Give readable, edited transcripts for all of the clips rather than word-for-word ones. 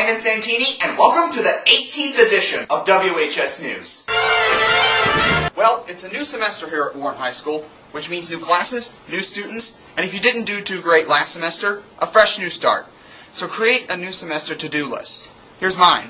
Brandon Santini, and welcome to the 18th edition of W.H.S. News. Well, it's a new semester here at Warren High School, which means new classes, new students, and if you didn't do too great last semester, a fresh new start. So create a new semester to-do list. Here's mine.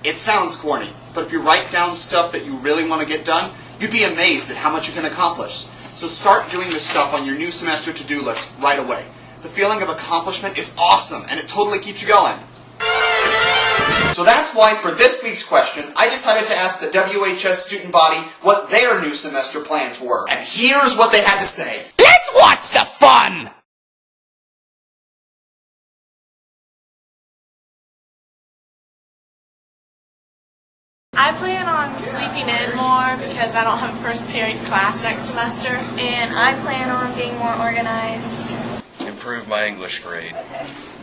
It sounds corny, but if you write down stuff that you really want to get done, you'd be amazed at how much you can accomplish. So start doing this stuff on your new semester to-do list right away. The feeling of accomplishment is awesome, and it totally keeps you going. So that's why for this week's question, I decided to ask the W.H.S. student body what their new semester plans were. And here's what they had to say. Let's watch the fun! I plan on sleeping in more because I don't have a first period class next semester. And I plan on being more organized. Improve my English grade,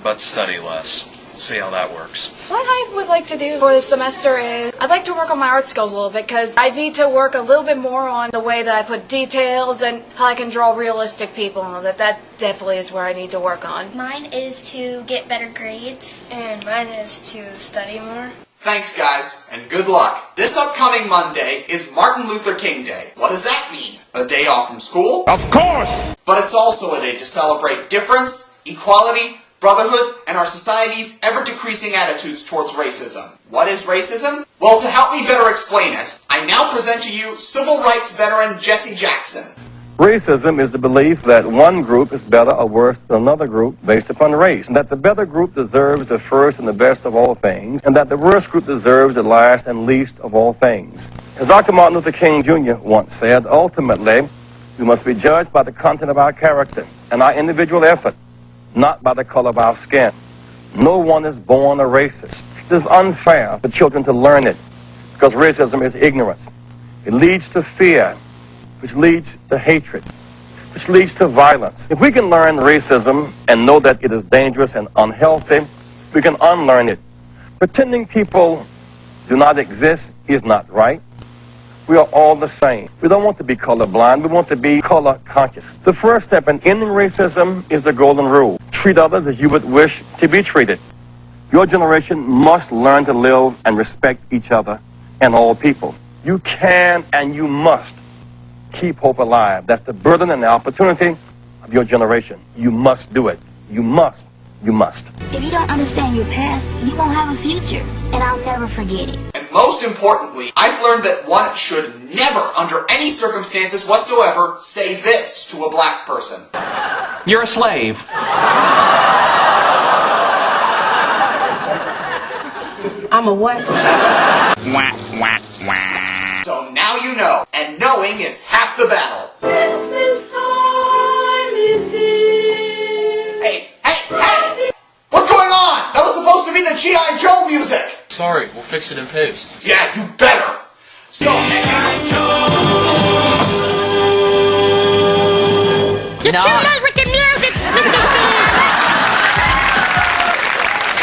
but study less. See how that works. What I would like to do for this semester is I'd like to work on my art skills a little bit because I need to work a little bit more on the way that I put details and how I can draw realistic people. That definitely is where I need to work on. Mine is to get better grades. And mine is to study more. Thanks, guys, and good luck. This upcoming Monday is Martin Luther King Day. What does that mean? A day off from school? Of course! But it's also a day to celebrate difference, equality, brotherhood, and our society's ever-decreasing attitudes towards racism. What is racism? Well, to help me better explain it, I now present to you civil rights veteran Jesse Jackson. Racism is the belief that one group is better or worse than another group based upon race, and that the better group deserves the first and the best of all things, and that the worst group deserves the last and least of all things. As Dr. Martin Luther King Jr. once said, ultimately, we must be judged by the content of our character and our individual effort, not by the color of our skin. No one is born a racist. It is unfair for children to learn it, because racism is ignorance. It leads to fear, which leads to hatred, which leads to violence. If we can learn racism and know that it is dangerous and unhealthy, we can unlearn it. Pretending people do not exist is not right. We are all the same. We don't want to be colorblind. We want to be color conscious. The first step in ending racism is the golden rule. Treat others as you would wish to be treated. Your generation must learn to live and respect each other and all people. You can and you must keep hope alive. That's the burden and the opportunity of your generation. You must do it. You must. You must. If you don't understand your past, you won't have a future, and I'll never forget it. And most importantly, I've learned that one should never, under any circumstances whatsoever, say this to a black person. You're a slave. I'm a what? Wah, wah, wah. So now you know, and knowing is half the battle. Christmas time is here. Hey! What's going on? That was supposed to be the G.I. Joe music! Sorry, we'll fix it in post. Yeah, you better! So, You're too late with the music, Mr. Sam!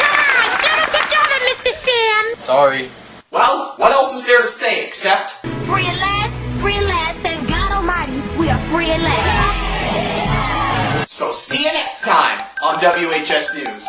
God, get it together, Mr. Sam! Sorry. well, what else is there to say except... Free at last, thank God Almighty, we are free at last. So see you next time on W.H.S. News.